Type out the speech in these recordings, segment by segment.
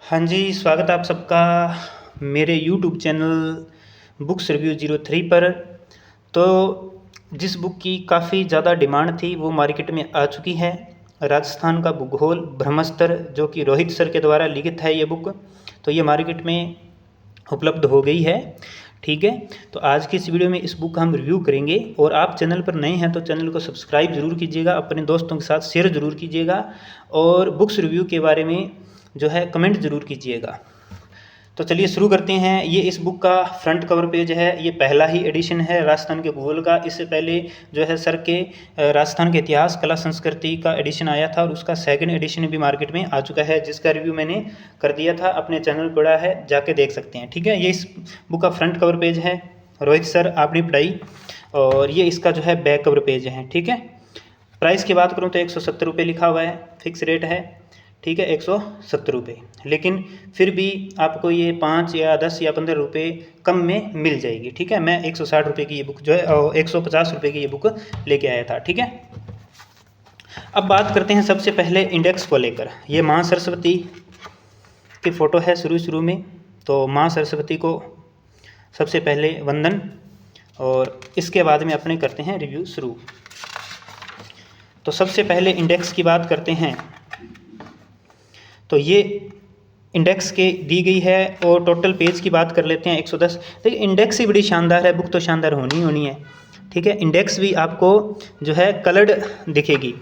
हाँ जी, स्वागत है आप सबका मेरे यूट्यूब चैनल बुक्स रिव्यू 03 पर। तो जिस बुक की काफ़ी ज़्यादा डिमांड थी वो मार्केट में आ चुकी है। राजस्थान का भूगोल ब्रह्मस्त्र, जो कि रोहित सर के द्वारा लिखित है ये बुक, तो ये मार्केट में उपलब्ध हो गई है। ठीक है, तो आज की इस वीडियो में इस बुक का हम रिव्यू करेंगे। और आप चैनल पर नए हैं तो चैनल को सब्सक्राइब ज़रूर कीजिएगा, अपने दोस्तों के साथ शेयर ज़रूर कीजिएगा और बुक्स रिव्यू के बारे में जो है कमेंट ज़रूर कीजिएगा। तो चलिए शुरू करते हैं। ये इस बुक का फ्रंट कवर पेज है। ये पहला ही एडिशन है राजस्थान के भूगोल का। इससे पहले जो है सर के राजस्थान के इतिहास कला संस्कृति का एडिशन आया था और उसका सेकंड एडिशन भी मार्केट में आ चुका है, जिसका रिव्यू मैंने कर दिया था, अपने चैनल पर पड़ा है, जाके देख सकते हैं। ठीक है, ये इस बुक का फ्रंट कवर पेज है। रोहित सर आपने पढ़ाई। और ये इसका जो है बैक कवर पेज है। ठीक है, प्राइस की बात करूँ तो 170 रुपये लिखा हुआ है, फिक्स रेट है। ठीक है, 170 रुपये, लेकिन फिर भी आपको ये 5 या 10 या 15 रुपये कम में मिल जाएगी। ठीक है, मैं 160 रुपये की ये बुक जो है 150 रुपये की ये बुक लेके आया था। ठीक है, अब बात करते हैं सबसे पहले इंडेक्स को लेकर। ये माँ सरस्वती की फ़ोटो है शुरू में, तो माँ सरस्वती को सबसे पहले वंदन, और इसके बाद में अपने करते हैं रिव्यू शुरू। तो सबसे पहले इंडेक्स की बात करते हैं। तो ये इंडेक्स के दी गई है और टोटल पेज की बात कर लेते हैं 110। देखिए इंडेक्स ही बड़ी शानदार है, बुक तो शानदार होनी है। ठीक है, इंडेक्स भी आपको जो है कलर्ड दिखेगी।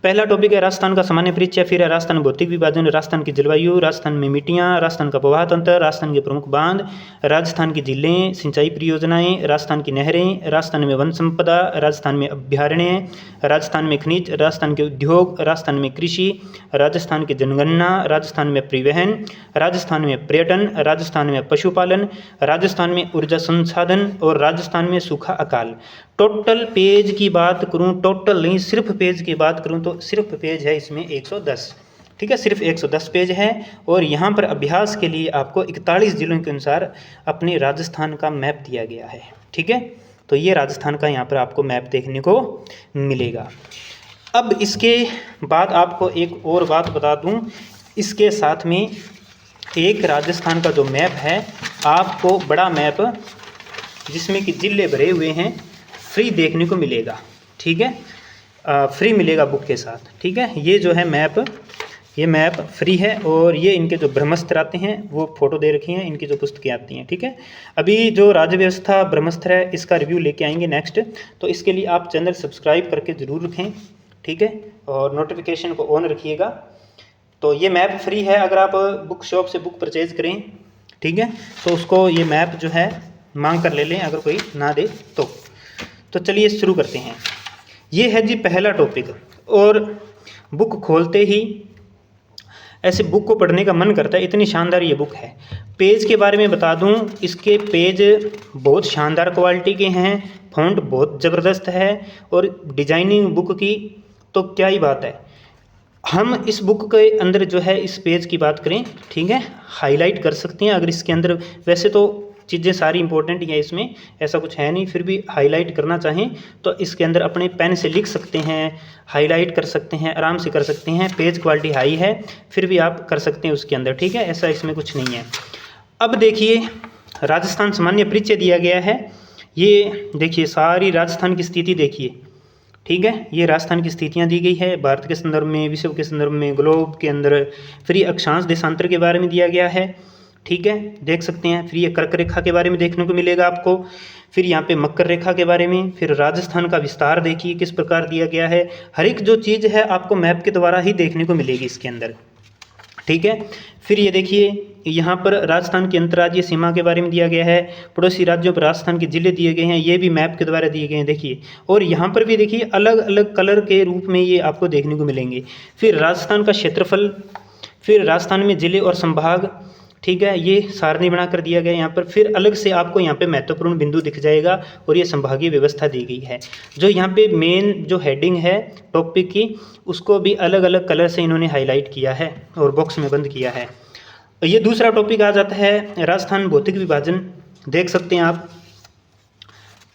पहला टॉपिक है राजस्थान का सामान्य परिचय, फिर है राजस्थान भौतिक विभाजन, राजस्थान की जलवायु, राजस्थान में मिट्टियाँ, राजस्थान का प्रवाह तंत्र, राजस्थान के प्रमुख बांध, राजस्थान की जिलें, सिंचाई परियोजनाएं, राजस्थान की नहरें, राजस्थान में वन संपदा, राजस्थान में अभ्यारण्य, राजस्थान में खनिज, राजस्थान के उद्योग, राजस्थान में कृषि, राजस्थान की जनगणना, राजस्थान में परिवहन, राजस्थान में पर्यटन, राजस्थान में पशुपालन, राजस्थान में ऊर्जा संसाधन और राजस्थान में सूखा अकाल। टोटल पेज की बात करूं, टोटल नहीं सिर्फ पेज की बात करूं तो सिर्फ पेज है इसमें 110। ठीक है, सिर्फ 110 पेज है। और यहाँ पर अभ्यास के लिए आपको 41 जिलों के अनुसार अपने राजस्थान का मैप दिया गया है। ठीक है, तो ये राजस्थान का यहाँ पर आपको मैप देखने को मिलेगा। अब इसके बाद आपको एक और बात बता दूँ, इसके साथ में एक राजस्थान का जो मैप है, आपको बड़ा मैप जिसमें कि जिले भरे हुए हैं, फ्री देखने को मिलेगा। ठीक है, फ्री मिलेगा बुक के साथ। ठीक है, ये जो है मैप, ये मैप फ्री है। और ये इनके जो ब्रह्मस्त्र आते हैं वो फोटो दे रखी हैं, इनकी जो पुस्तकें आती हैं। ठीक है, अभी जो राज्य व्यवस्था ब्रह्मस्त्र है इसका रिव्यू लेके आएंगे नेक्स्ट, तो इसके लिए आप चैनल सब्सक्राइब करके ज़रूर रखें। ठीक है, और नोटिफिकेशन को ऑन रखिएगा। तो ये मैप फ्री है, अगर आप बुक शॉप से बुक परचेज करें, ठीक है, तो उसको ये मैप जो है मांग कर ले लें, अगर कोई ना दे तो चलिए शुरू करते हैं। ये है जी पहला टॉपिक, और बुक खोलते ही ऐसे बुक को पढ़ने का मन करता है, इतनी शानदार ये बुक है। पेज के बारे में बता दूं, इसके पेज बहुत शानदार क्वालिटी के हैं, फॉन्ट बहुत ज़बरदस्त है, और डिजाइनिंग बुक की तो क्या ही बात है। हम इस बुक के अंदर जो है इस पेज की बात करें, ठीक है, हाईलाइट कर सकते हैं। अगर इसके अंदर वैसे तो चीज़ें सारी इंपॉर्टेंट ही है, इसमें ऐसा कुछ है नहीं, फिर भी हाईलाइट करना चाहें तो इसके अंदर अपने पेन से लिख सकते हैं, हाईलाइट कर सकते हैं, आराम से कर सकते हैं। पेज क्वालिटी हाई है, फिर भी आप कर सकते हैं उसके अंदर। ठीक है, ऐसा इसमें कुछ नहीं है। अब देखिए राजस्थान सामान्य परिचय दिया गया है। ये देखिए सारी राजस्थान की स्थिति देखिए। ठीक है, ये राजस्थान की स्थितियाँ दी गई है भारत के संदर्भ में, विश्व के संदर्भ में, ग्लोब के अंदर। फिर ये अक्षांश देशांतर के बारे में दिया गया है। ठीक है, देख सकते हैं। फिर ये कर्क रेखा के बारे में देखने को मिलेगा आपको। फिर यहाँ पे मकर रेखा के बारे में। फिर राजस्थान का विस्तार देखिए किस प्रकार दिया गया है। हर एक जो चीज़ है आपको मैप के द्वारा ही देखने को मिलेगी इसके अंदर। ठीक है, फिर ये देखिए यहाँ पर राजस्थान की अंतर्राज्यीय सीमा के बारे में दिया गया है। पड़ोसी राज्यों पर राजस्थान के जिले दिए गए हैं, ये भी मैप के द्वारा दिए गए हैं देखिए। और यहाँ पर भी देखिए अलग अलग कलर के रूप में ये आपको देखने को मिलेंगे। फिर राजस्थान का क्षेत्रफल, फिर राजस्थान में जिले और संभाग, ठीक है, ये सारणी बना कर दिया गया है यहाँ पर। फिर अलग से आपको यहाँ पे महत्वपूर्ण बिंदु दिख जाएगा, और ये संभागीय व्यवस्था दी गई है। जो यहाँ पे मेन जो हेडिंग है टॉपिक की, उसको भी अलग अलग कलर से इन्होंने हाईलाइट किया है और बॉक्स में बंद किया है। ये दूसरा टॉपिक आ जाता है राजस्थान भौतिक विभाजन, देख सकते हैं आप,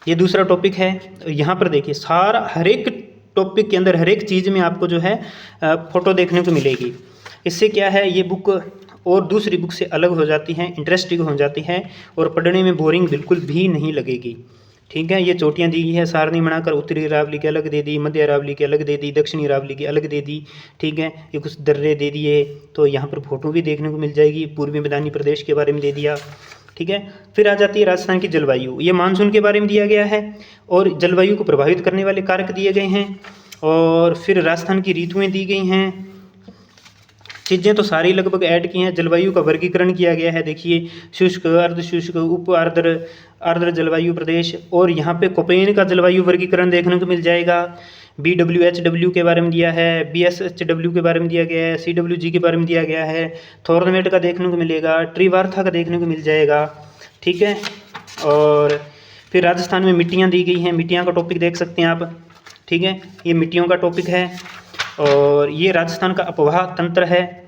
ये दूसरा टॉपिक है। यहाँ पर देखिए सारा हर एक टॉपिक के अंदर हर एक चीज़ में आपको जो है फ़ोटो देखने को मिलेगी। इससे क्या है, ये बुक और दूसरी बुक से अलग हो जाती हैं, इंटरेस्टिंग हो जाती हैं और पढ़ने में बोरिंग बिल्कुल भी नहीं लगेगी। ठीक है, ये चोटियाँ दी गई है सारणी बनाकर, उत्तरी अरावली की अलग दे दी, मध्य अरावली की अलग दे दी, दक्षिणी अरावली की अलग दे दी। ठीक है, ये कुछ दर्रे दे दिए, तो यहाँ पर फोटो भी देखने को मिल जाएगी, पूर्वी मैदानी प्रदेश के बारे में दे दिया। ठीक है, फिर आ जाती है राजस्थान की जलवायु, ये मानसून के बारे में दिया गया है और जलवायु को प्रभावित करने वाले कारक दिए गए हैं। और फिर राजस्थान की ऋतुएँ दी गई हैं, चीज़ें तो सारी लगभग ऐड की हैं। जलवायु का वर्गीकरण किया गया है, देखिए शुष्क, अर्ध शुष्क, उप आर्द्र, आर्द्र जलवायु प्रदेश, और यहाँ पे कोपेन का जलवायु वर्गीकरण देखने को मिल जाएगा। BWHW के बारे में दिया है, BSHW के बारे में दिया गया है, CWG के बारे में दिया गया है, थॉर्नमेट का देखने को मिलेगा, ट्रिवार्था का देखने को मिल जाएगा। ठीक है, और फिर राजस्थान में मिट्टियाँ दी गई हैं, मिट्टियाँ का टॉपिक देख सकते हैं आप। ठीक है, ये मिट्टियों का टॉपिक है। और ये राजस्थान का अपवाह तंत्र है,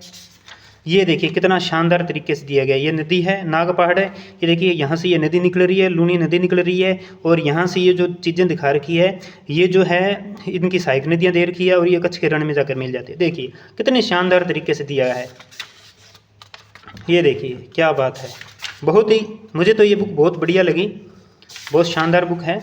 ये देखिए कितना शानदार तरीके से दिया गया है। ये नदी है, नाग पहाड़ है, ये देखिए यहाँ से ये नदी निकल रही है, लूनी नदी निकल रही है, और यहाँ से ये जो चीज़ें दिखा रखी है ये जो है इनकी सहायक नदियाँ दे रखी है, और ये कच्छ के रण में जाकर मिल जाती है। देखिए कितने शानदार तरीके से दिया है, ये देखिए क्या बात है। बहुत ही, मुझे तो ये बुक बहुत बढ़िया लगी, बहुत शानदार बुक है।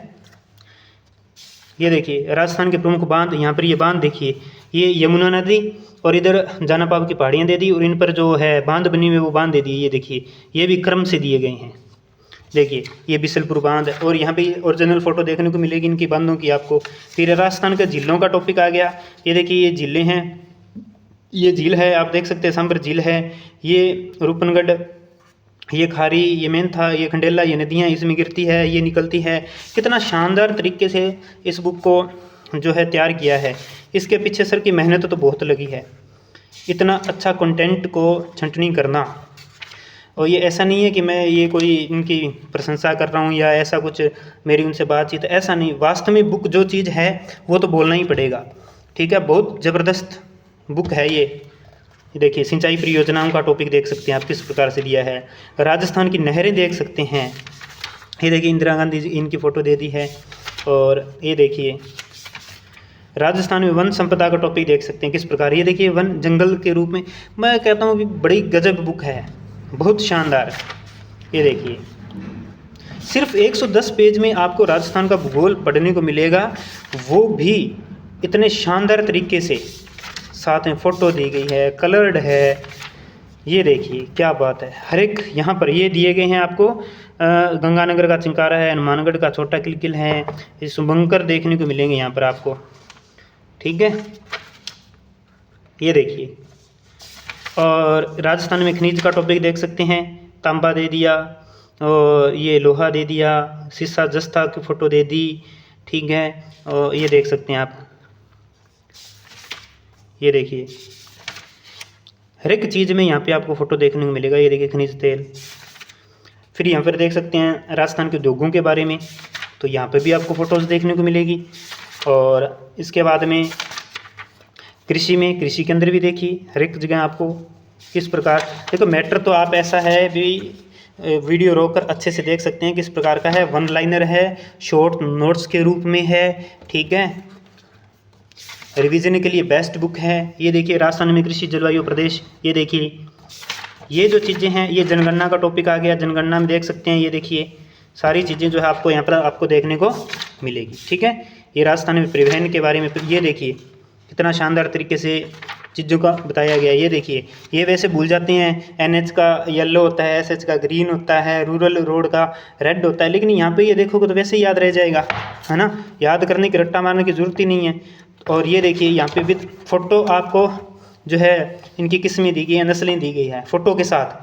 ये देखिए राजस्थान के प्रमुख बांध, यहाँ पर ये बांध देखिए, ये यमुना नदी और इधर जानापाव की पहाड़ियाँ दे दी, और इन पर जो है बांध बनी हुई वो बांध दे दी। ये देखिए ये भी क्रम से दिए गए हैं, देखिए ये बिसलपुर बांध, और यहाँ पे ओरिजिनल फ़ोटो देखने को मिलेगी इनकी बांधों की आपको। फिर राजस्थान के झीलों का टॉपिक आ गया, ये देखिए ये झीलें हैं, ये झील है आप देख सकते हैं, सांबर झील है, ये रूपनगढ़, ये खारी, ये मेंथा, ये खंडेला, ये नदियाँ इसमें गिरती है, ये निकलती है। कितना शानदार तरीके से इस बुक को जो है तैयार किया है। इसके पीछे सर की मेहनत तो बहुत लगी है, इतना अच्छा कंटेंट को छंटनी करना। और ये ऐसा नहीं है कि मैं ये कोई इनकी प्रशंसा कर रहा हूँ या ऐसा कुछ मेरी उनसे बातचीत, ऐसा नहीं, वास्तव में बुक जो चीज़ है वो तो बोलना ही पड़ेगा। ठीक है, बहुत ज़बरदस्त बुक है ये। देखिए सिंचाई परियोजनाओं का टॉपिक देख सकते हैं आप किस प्रकार से दिया है, राजस्थान की नहरें देख सकते हैं, ये देखिए इंदिरा गांधी जी इनकी फ़ोटो दे दी है। और ये देखिए राजस्थान में वन संपदा का टॉपिक देख सकते हैं किस प्रकार, ये देखिए वन जंगल के रूप में, मैं कहता हूँ कि बड़ी गजब बुक है, बहुत शानदार। ये देखिए सिर्फ 110 पेज में आपको राजस्थान का भूगोल पढ़ने को मिलेगा, वो भी इतने शानदार तरीके से, साथ में फ़ोटो दी गई है, कलर्ड है। ये देखिए क्या बात है, हर एक यहाँ पर ये दिए गए हैं आपको। गंगानगर का चिंकारा है, हनुमानगढ़ का छोटा किल है, ये शुभंकर देखने को मिलेंगे यहाँ पर आपको। ठीक है, ये देखिए, और राजस्थान में खनिज का टॉपिक देख सकते हैं, तांबा दे दिया और ये लोहा दे दिया, सीसा जस्ता की फ़ोटो दे दी। ठीक है, और ये देख सकते हैं आप, ये देखिए हर एक चीज़ में यहाँ पे आपको फ़ोटो देखने को मिलेगा। ये देखिए खनिज तेल। फिर यहाँ पर देख सकते हैं राजस्थान के उद्योगों के बारे में, तो यहाँ पे भी आपको फ़ोटोज़ देखने को मिलेगी। और इसके बाद में कृषि में, कृषि के अंदर भी देखिए हर एक जगह आपको किस प्रकार, देखो मैटर तो आप ऐसा है भी वीडियो रोककर अच्छे से देख सकते हैं किस प्रकार का है। वन लाइनर है, शॉर्ट नोट्स के रूप में है। ठीक है, रिवीजन के लिए बेस्ट बुक है। ये देखिए राजस्थान में कृषि जलवायु प्रदेश, ये देखिए ये जो चीज़ें हैं, ये जनगणना का टॉपिक आ गया, जनगणना में देख सकते हैं। ये देखिए सारी चीज़ें जो है आपको यहाँ पर आपको देखने को मिलेगी। ठीक है, ये राजस्थान में परिवहन के बारे में, ये देखिए कितना शानदार तरीके से चीज़ों का बताया गया। ये देखिए, ये वैसे भूल जाते हैं, NH का येलो होता है, SH का ग्रीन होता है, रूरल रोड का रेड होता है, लेकिन यहाँ पे ये देखोगे तो वैसे ही याद रह जाएगा, है ना, याद करने की रट्टा मारने की ज़रूरत ही नहीं है। और ये देखिए यहाँ पे भी फ़ोटो आपको जो है इनकी किस्में दी गई है, नस्लें दी गई है फ़ोटो के साथ।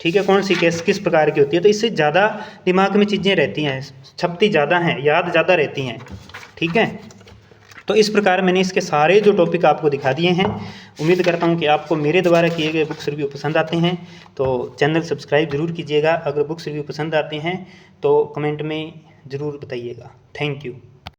ठीक है, कौन सी किस प्रकार की होती है, तो इससे ज़्यादा दिमाग में चीज़ें रहती हैं, छपती ज़्यादा हैं, याद ज़्यादा रहती हैं। ठीक है, तो इस प्रकार मैंने इसके सारे जो टॉपिक आपको दिखा दिए हैं। उम्मीद करता हूं कि आपको मेरे द्वारा किए गए बुक्स रिव्यू पसंद आते हैं, तो चैनल सब्सक्राइब ज़रूर कीजिएगा। अगर बुक्स रिव्यू पसंद आते हैं तो कमेंट में ज़रूर बताइएगा। Thank you.